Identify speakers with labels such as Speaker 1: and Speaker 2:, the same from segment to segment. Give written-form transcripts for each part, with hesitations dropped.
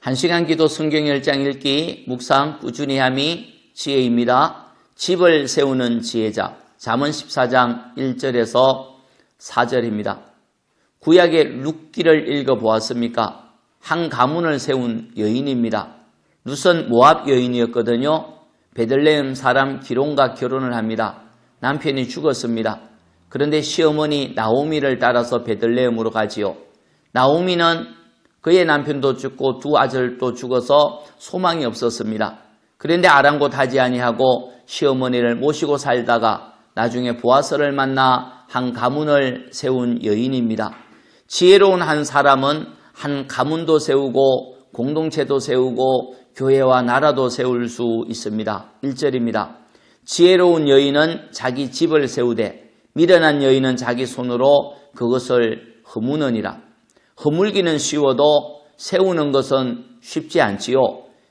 Speaker 1: 1시간 기도 성경 10장 읽기 묵상 꾸준히 함이 지혜입니다. 집을 세우는 지혜자 잠언 14장 1절에서 4절입니다. 구약의 룻기를 읽어보았습니까? 한 가문을 세운 여인입니다. 룻은 모압 여인이었거든요. 베들레헴 사람 기론과 결혼을 합니다. 남편이 죽었습니다. 그런데 시어머니 나오미를 따라서 베들레헴으로 가지요. 나오미는 그의 남편도 죽고 두 아들도 죽어서 소망이 없었습니다. 그런데 아랑곳하지 아니하고 시어머니를 모시고 살다가 나중에 보아스를 만나 한 가문을 세운 여인입니다. 지혜로운 한 사람은 한 가문도 세우고 공동체도 세우고 교회와 나라도 세울 수 있습니다. 1절입니다. 지혜로운 여인은 자기 집을 세우되 미련한 여인은 자기 손으로 그것을 허무느니라. 허물기는 쉬워도 세우는 것은 쉽지 않지요.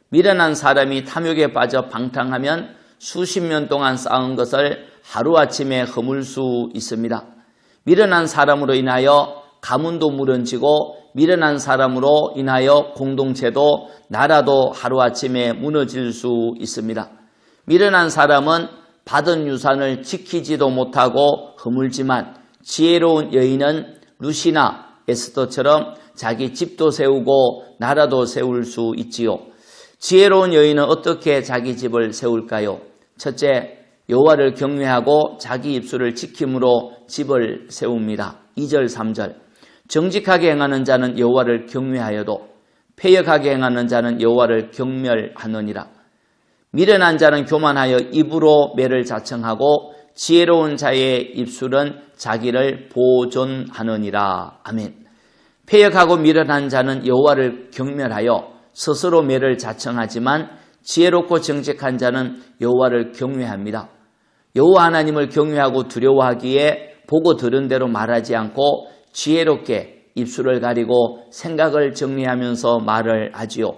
Speaker 1: 미련한 사람이 탐욕에 빠져 방탕하면 수십 년 동안 쌓은 것을 하루아침에 허물 수 있습니다. 미련한 사람으로 인하여 가문도 무너지고 미련한 사람으로 인하여 공동체도 나라도 하루아침에 무너질 수 있습니다. 미련한 사람은 받은 유산을 지키지도 못하고 허물지만 지혜로운 여인은 룻이나 에스더처럼 자기 집도 세우고 나라도 세울 수 있지요. 지혜로운 여인은 어떻게 자기 집을 세울까요? 첫째, 여호와를 경외하고 자기 입술을 지킴으로 집을 세웁니다. 2절, 3절. 정직하게 행하는 자는 여호와를 경외하여도 패역하게 행하는 자는 여호와를 경멸하느니라. 미련한 자는 교만하여 입으로 매를 자청하고 지혜로운 자의 입술은 자기를 보존하느니라. 아멘. 패역하고 미련한 자는 여호와를 경멸하여 스스로 매를 자청하지만 지혜롭고 정직한 자는 여호와를 경외합니다. 여호와 하나님을 경외하고 두려워하기에 보고 들은 대로 말하지 않고 지혜롭게 입술을 가리고 생각을 정리하면서 말을 하지요.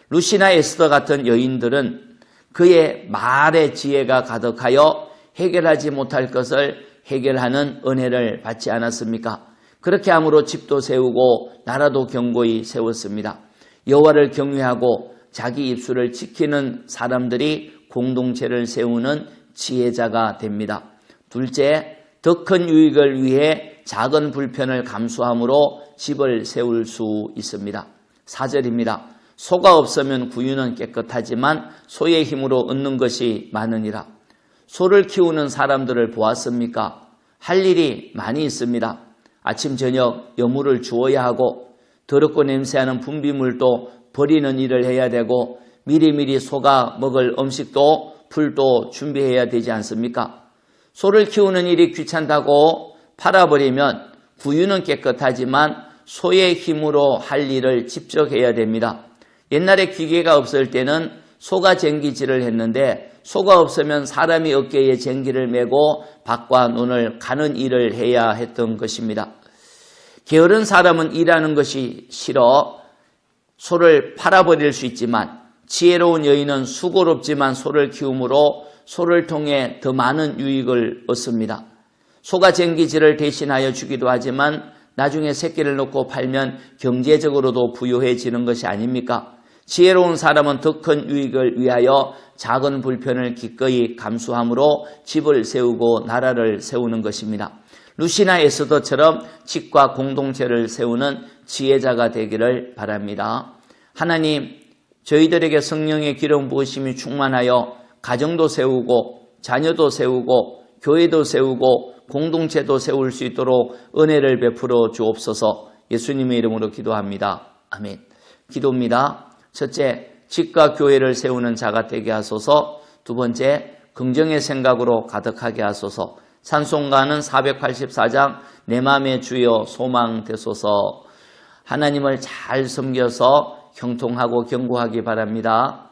Speaker 1: 룻이나 에스더 같은 여인들은 그의 말에 지혜가 가득하여 해결하지 못할 것을 해결하는 은혜를 받지 않았습니까? 그렇게 함으로 집도 세우고 나라도 견고히 세웠습니다. 여호와를 경외하고 자기 입술을 지키는 사람들이 공동체를 세우는 지혜자가 됩니다. 둘째, 더 큰 유익을 위해 작은 불편을 감수함으로 집을 세울 수 있습니다. 4절입니다. 소가 없으면 구유는 깨끗하지만 소의 힘으로 얻는 것이 많으니라. 소를 키우는 사람들을 보았습니까? 할 일이 많이 있습니다. 아침 저녁 여물을 주어야 하고 더럽고 냄새나는 분비물도 버리는 일을 해야 되고 미리미리 소가 먹을 음식도 풀도 준비해야 되지 않습니까? 소를 키우는 일이 귀찮다고 팔아버리면 구유는 깨끗하지만 소의 힘으로 할 일을 직접 해야 됩니다. 옛날에 기계가 없을 때는 소가 쟁기질을 했는데 소가 없으면 사람이 어깨에 쟁기를 메고 밭과 논을 가는 일을 해야 했던 것입니다. 게으른 사람은 일하는 것이 싫어 소를 팔아버릴 수 있지만 지혜로운 여인은 수고롭지만 소를 키움으로 소를 통해 더 많은 유익을 얻습니다. 소가 쟁기질을 대신하여 주기도 하지만 나중에 새끼를 놓고 팔면 경제적으로도 부유해지는 것이 아닙니까? 지혜로운 사람은 더 큰 유익을 위하여 작은 불편을 기꺼이 감수함으로 집을 세우고 나라를 세우는 것입니다. 룻이나 에스더처럼 집과 공동체를 세우는 지혜자가 되기를 바랍니다. 하나님, 저희들에게 성령의 기름 부으심이 충만하여 가정도 세우고 자녀도 세우고 교회도 세우고 공동체도 세울 수 있도록 은혜를 베풀어 주옵소서. 예수님의 이름으로 기도합니다. 아멘. 기도입니다. 첫째, 집과 교회를 세우는 자가 되게 하소서. 두 번째, 긍정의 생각으로 가득하게 하소서. 찬송가는 484장 내 맘의 주여 소망 되소서. 하나님을 잘 섬겨서 형통하고 견고하기 바랍니다.